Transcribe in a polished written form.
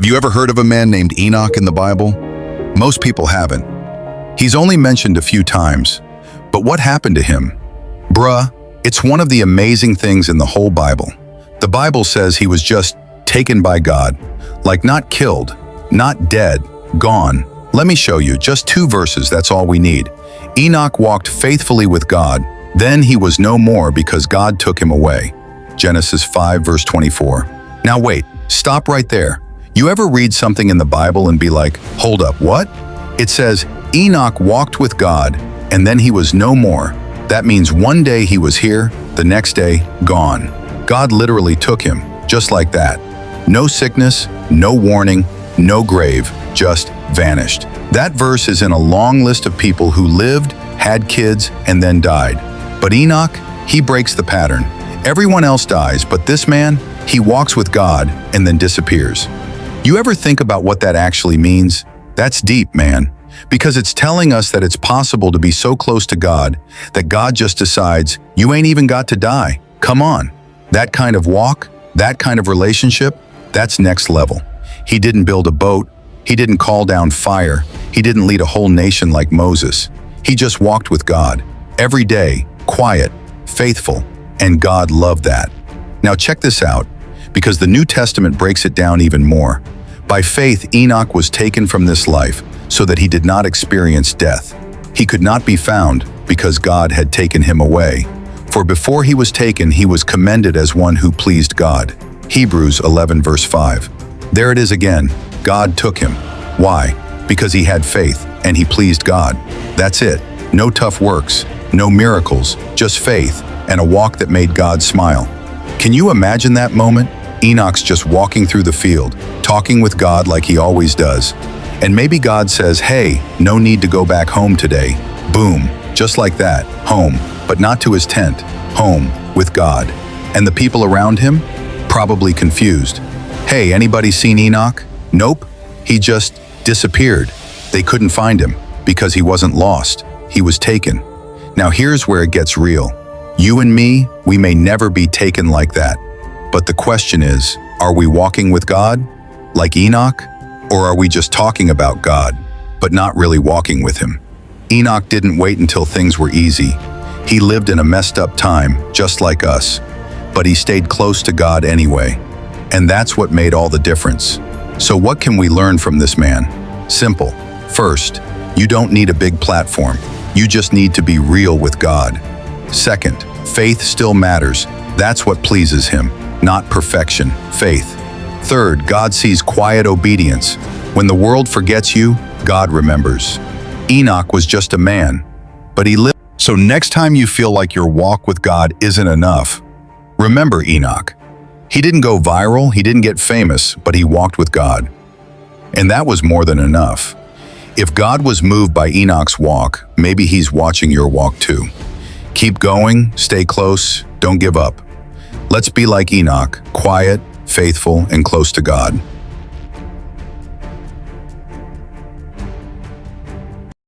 you ever heard of a man named Enoch in the Bible? Most people haven't. He's only mentioned a few times. But what happened to him? Bruh, it's one of the amazing things in the whole Bible. The Bible says he was just taken by God. Like not killed, not dead, gone. Let me show you, just 2 verses, that's all we need. Enoch walked faithfully with God. Then he was no more because God took him away. Genesis 5 verse 24. Now wait, stop right there. You ever read something in the Bible and be like, hold up, what? It says, Enoch walked with God, and then he was no more. That means one day he was here, the next day, gone. God literally took him, just like that. No sickness, no warning, no grave, just vanished. That verse is in a long list of people who lived, had kids, and then died. But Enoch, he breaks the pattern. Everyone else dies, but this man, he walks with God and then disappears. You ever think about what that actually means? That's deep, man. Because it's telling us that it's possible to be so close to God that God just decides, you ain't even got to die. Come on. That kind of walk, that kind of relationship, that's next level. He didn't build a boat. He didn't call down fire. He didn't lead a whole nation like Moses. He just walked with God. Every day, quiet, faithful, and God loved that. Now check this out, because the New Testament breaks it down even more. By faith, Enoch was taken from this life so that he did not experience death. He could not be found because God had taken him away. For before he was taken, he was commended as one who pleased God. Hebrews 11 verse 5. There it is again. God took him. Why? Because he had faith and he pleased God. That's it. No tough works, no miracles, just faith and a walk that made God smile. Can you imagine that moment? Enoch's just walking through the field, talking with God like he always does. And maybe God says, hey, no need to go back home today. Boom, just like that, home, but not to his tent, home with God. And the people around him? Probably confused. Hey, anybody seen Enoch? Nope, he just disappeared. They couldn't find him because he wasn't lost, he was taken. Now here's where it gets real. You and me, we may never be taken like that. But the question is, are we walking with God, like Enoch? Or are we just talking about God, but not really walking with him? Enoch didn't wait until things were easy. He lived in a messed up time, just like us. But he stayed close to God anyway. And that's what made all the difference. So what can we learn from this man? Simple. First, you don't need a big platform. You just need to be real with God. Second, faith still matters. That's what pleases him, not perfection, faith. Third, God sees quiet obedience. When the world forgets you, God remembers. Enoch was just a man, but he lived. So next time you feel like your walk with God isn't enough, remember Enoch. He didn't go viral, he didn't get famous, but he walked with God. And that was more than enough. If God was moved by Enoch's walk, maybe he's watching your walk too. Keep going, stay close, don't give up. Let's be like Enoch, quiet, faithful, and close to God.